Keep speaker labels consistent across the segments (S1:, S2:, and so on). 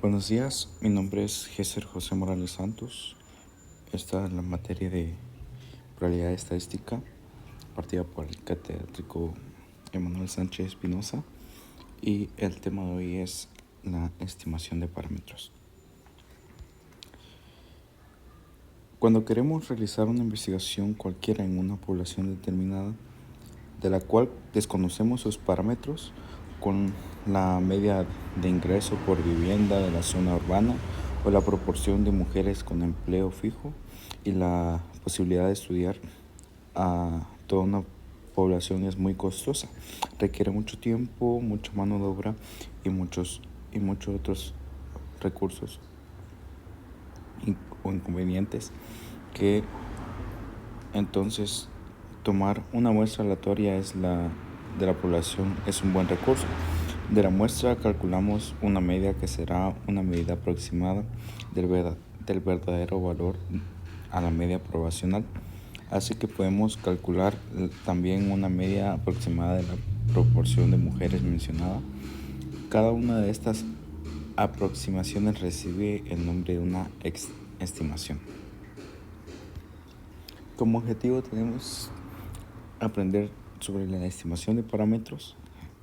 S1: Buenos días, mi nombre es Géser José Morales Santos. Esta es la materia de probabilidad estadística, partida por el catedrático Emanuel Sánchez Espinosa, y el tema de hoy es la estimación de parámetros. Cuando queremos realizar una investigación cualquiera en una población determinada, de la cual desconocemos sus parámetros, con la media de ingreso por vivienda de la zona urbana o la proporción de mujeres con empleo fijo y la posibilidad de estudiar a toda una población es muy costosa, requiere mucho tiempo, mucha mano de obra y muchos otros recursos o inconvenientes que entonces tomar una muestra aleatoria de la población es un buen recurso. De la muestra calculamos una media que será una medida aproximada del verdadero valor a la media poblacional. Así que podemos calcular también una media aproximada de la proporción de mujeres mencionada. Cada una de estas aproximaciones recibe el nombre de una estimación. Como objetivo tenemos aprender sobre la estimación de parámetros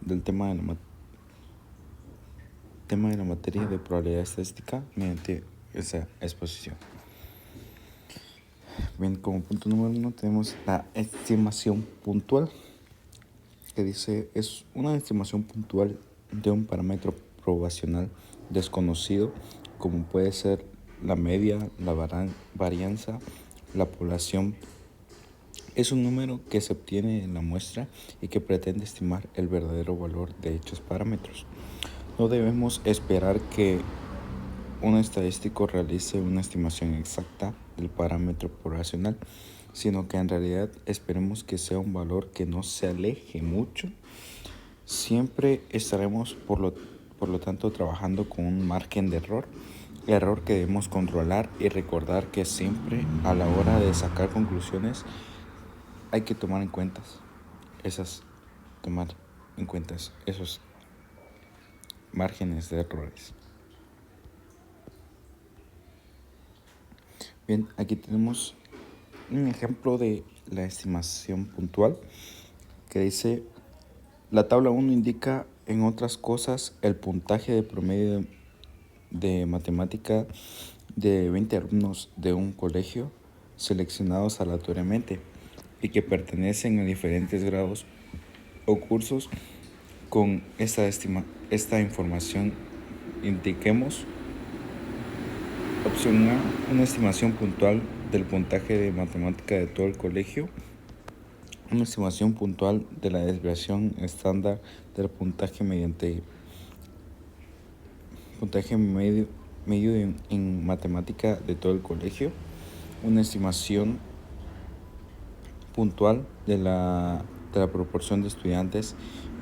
S1: del tema de la materia de probabilidad estadística mediante esa exposición. Bien, como punto número 1 tenemos la estimación puntual, que dice es una estimación puntual de un parámetro probacional desconocido, como puede ser la media, la varianza, la población. Es un número que se obtiene en la muestra y que pretende estimar el verdadero valor de dichos parámetros. No debemos esperar que un estadístico realice una estimación exacta del parámetro poblacional, sino que en realidad esperemos que sea un valor que no se aleje mucho. Siempre estaremos, por lo tanto, trabajando con un margen de error que debemos controlar y recordar que siempre a la hora de sacar conclusiones hay que tomar en cuenta esos márgenes de errores. Bien, aquí tenemos un ejemplo de la estimación puntual que dice: la tabla 1 indica, en otras cosas, el puntaje de promedio de matemática de 20 alumnos de un colegio seleccionados aleatoriamente y que pertenecen a diferentes grados o cursos. Con esta información indiquemos: opción A, una estimación puntual del puntaje de matemática de todo el colegio, una estimación puntual de la desviación estándar del puntaje mediante puntaje medio en matemática de todo el colegio, una estimación puntual de la proporción de estudiantes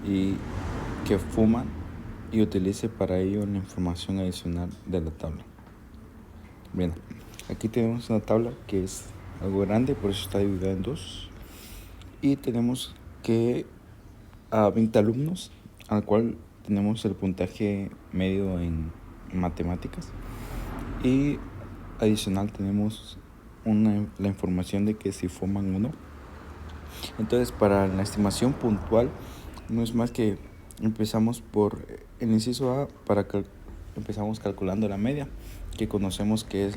S1: y que fuman y utilice para ello la información adicional de la tabla. Bien, aquí tenemos una tabla que es algo grande, por eso está dividida en dos, y tenemos que a 20 alumnos, al cual tenemos el puntaje medio en matemáticas, y adicional tenemos la información de que si fuman o no. Entonces, para la estimación puntual no es más que empezamos por el inciso A. Empezamos calculando la media, que conocemos que es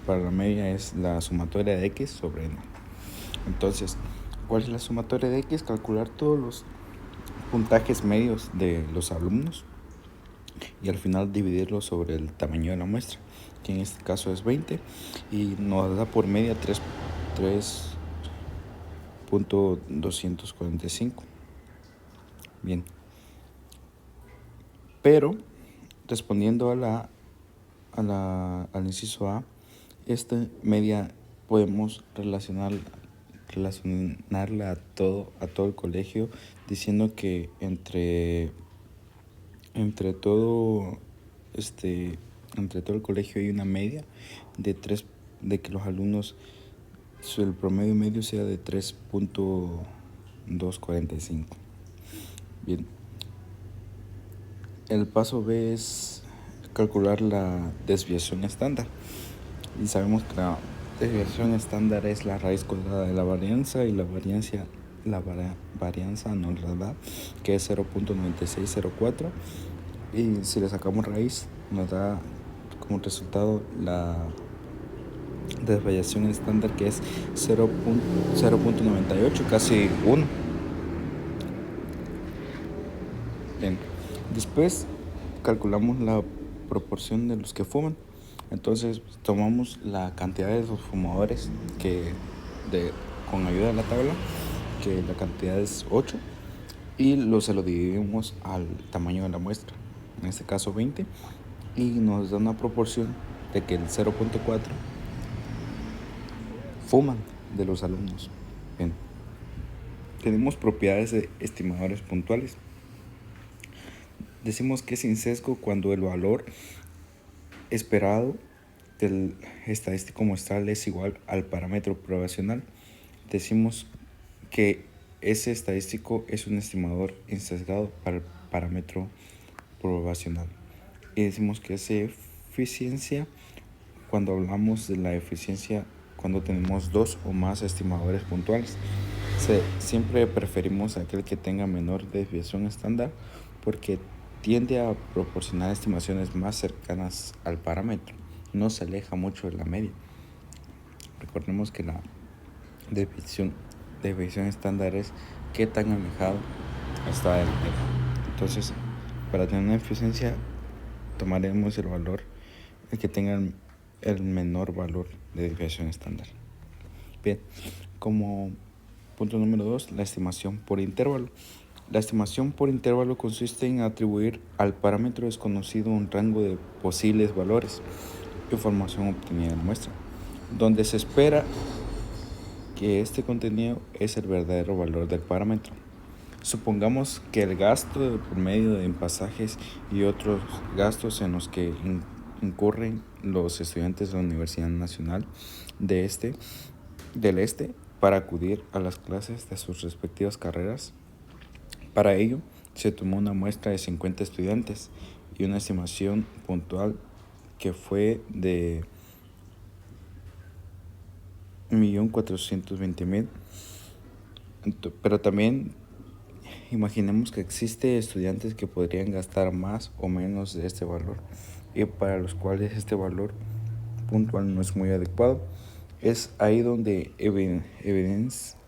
S1: para la media es la sumatoria de x sobre n. Entonces, ¿cuál es la sumatoria de x? Calcular todos los puntajes medios de los alumnos y al final dividirlo sobre el tamaño de la muestra, que en este caso es 20, y nos da por media 3.245. Bien, pero respondiendo al inciso A, esta media podemos relacionarla a todo el colegio, diciendo que entre todo el colegio hay una media de que los alumnos, el promedio medio sea de 3.245. Bien, el paso B es calcular la desviación estándar. Y sabemos que la desviación estándar es la raíz cuadrada de la varianza, y la varianza nos la da, que es 0.9604, y si le sacamos raíz nos da como resultado la desviación estándar, que es 0.98, casi 1. Bien, después calculamos la proporción de los que fuman. Entonces tomamos la cantidad de los fumadores con ayuda de la tabla, que la cantidad es 8, y se lo dividimos al tamaño de la muestra, en este caso 20, y nos da una proporción de que el 0.4 fuman de los alumnos. Bien, tenemos propiedades de estimadores puntuales. Decimos que es sin sesgo cuando el valor esperado del estadístico muestral es igual al parámetro probacional. Decimos que ese estadístico es un estimador insesgado para el parámetro probacional. Y decimos que es eficiencia cuando hablamos de la eficiencia cuando tenemos dos o más estimadores puntuales. Siempre preferimos aquel que tenga menor desviación estándar, porque tiende a proporcionar estimaciones más cercanas al parámetro, no se aleja mucho de la media. Recordemos que la desviación estándar es qué tan alejado está del medio. Entonces, para tener una eficiencia, tomaremos el valor el que tenga el menor valor de desviación estándar. Bien, como punto número 2, la estimación por intervalo. La estimación por intervalo consiste en atribuir al parámetro desconocido un rango de posibles valores, información obtenida en muestra, donde se espera que este contenido es el verdadero valor del parámetro. Supongamos que el gasto por medio de pasajes y otros gastos en los que incurren los estudiantes de la Universidad Nacional del Este para acudir a las clases de sus respectivas carreras. Para ello, se tomó una muestra de 50 estudiantes y una estimación puntual que fue de 1.420.000. Pero también imaginemos que existen estudiantes que podrían gastar más o menos de este valor, y para los cuales este valor puntual no es muy adecuado. Es ahí donde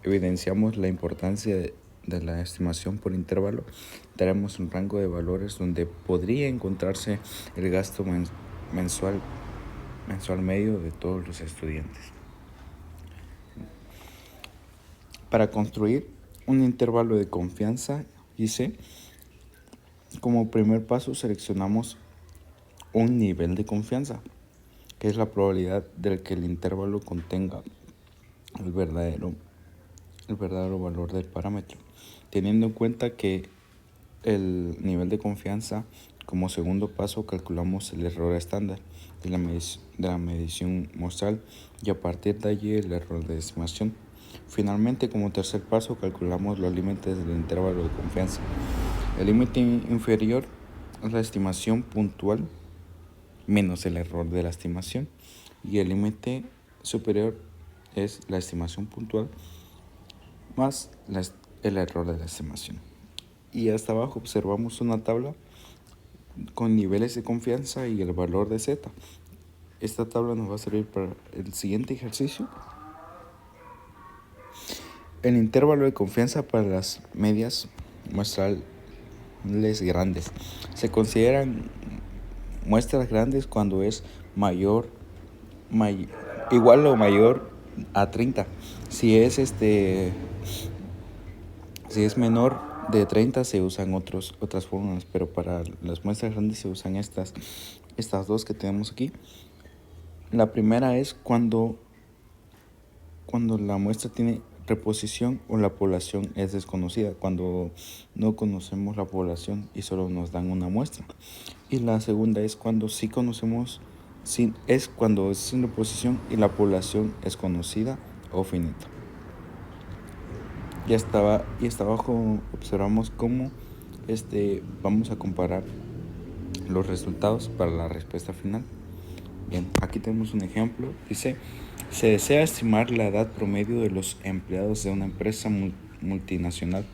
S1: evidenciamos la importancia de la estimación por intervalo. Daremos un rango de valores donde podría encontrarse el gasto mensual medio de todos los estudiantes. Para construir un intervalo de confianza, como primer paso seleccionamos un nivel de confianza, que es la probabilidad de que el intervalo contenga el verdadero valor del parámetro, teniendo en cuenta que el nivel de confianza. Como segundo paso calculamos el error estándar de la medición muestral, y a partir de allí el error de estimación. Finalmente, como tercer paso, calculamos los límites del intervalo de confianza. El límite inferior es la estimación puntual menos el error de la estimación, y el límite superior es la estimación puntual más el error de la estimación. Y hasta abajo observamos una tabla con niveles de confianza y el valor de Z. Esta tabla nos va a servir para el siguiente ejercicio. El intervalo de confianza para las medias muestrales grandes. Se consideran muestras grandes cuando es igual o mayor a 30. Si es menor de 30 se usan otras fórmulas, pero para las muestras grandes se usan estas dos que tenemos aquí. La primera es cuando la muestra tiene reposición o la población es desconocida, cuando no conocemos la población y solo nos dan una muestra. Y la segunda es cuando sí conocemos, cuando es sin reposición y la población es conocida o finita. Y hasta abajo observamos cómo vamos a comparar los resultados para la respuesta final. Bien, aquí tenemos un ejemplo. Dice, se desea estimar la edad promedio de los empleados de una empresa multinacional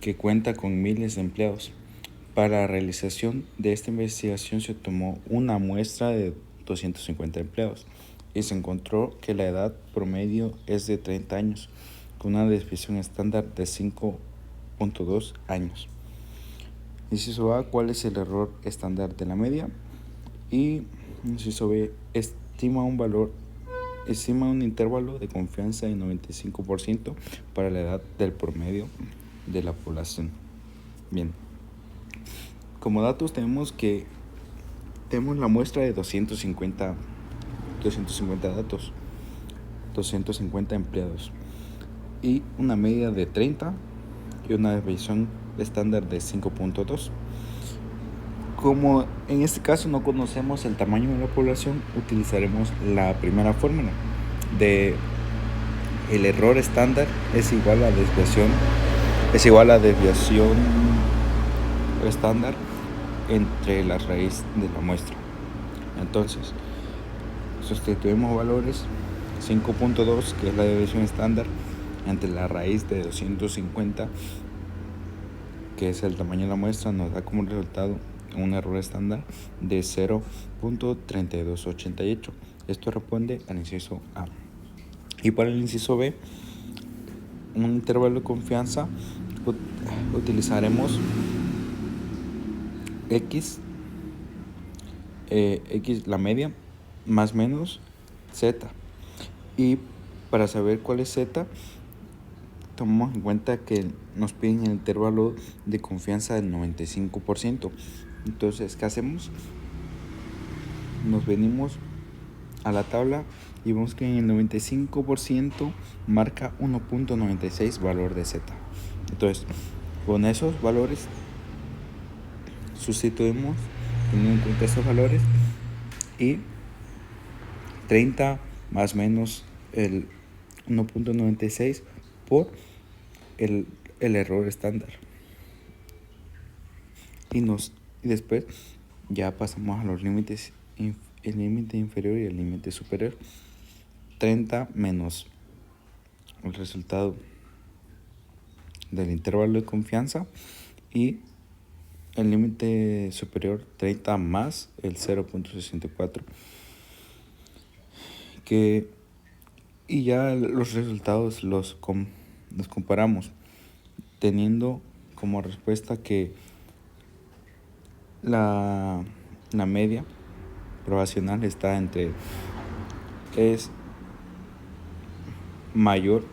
S1: que cuenta con miles de empleados. Para la realización de esta investigación se tomó una muestra de 250 empleados y se encontró que la edad promedio es de 30 años, con una desviación estándar de 5.2 años. Inciso A, ¿cuál es el error estándar de la media? Y inciso B, estima un intervalo de confianza de 95% para la edad del promedio de la población. Bien, como datos tenemos la muestra de 250 datos, 250 empleados y una media de 30 y una desviación estándar de 5.2. Como en este caso no conocemos el tamaño de la población, utilizaremos la primera fórmula de el error estándar es igual a la desviación estándar entre la raíz de la muestra. Entonces, sustituimos valores 5.2, que es la desviación estándar, entre la raíz de 250, que es el tamaño de la muestra, nos da como resultado un error estándar de 0.3288. Esto responde al inciso A. Y para el inciso B, un intervalo de confianza, utilizaremos X, la media, más menos Z. Y para saber cuál es Z, tomamos en cuenta que nos piden el intervalo de confianza del 95%. Entonces, ¿qué hacemos? Nos venimos a la tabla y vemos que en el 95% marca 1.96 valor de Z. Entonces, con esos valores sustituimos, teniendo en cuenta esos valores, y 30 más menos el 1.96 por el error estándar. Y después ya pasamos a los límites, el límite inferior y el límite superior. 30 menos el resultado del intervalo de confianza y el límite superior 30 más el 0.64, y ya los resultados los comparamos, teniendo como respuesta que la media probacional está es mayor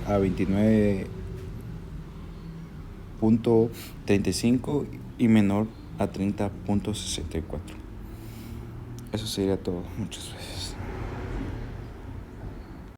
S1: a 29.35 y menor a 30.64. Eso sería todo. Muchas gracias.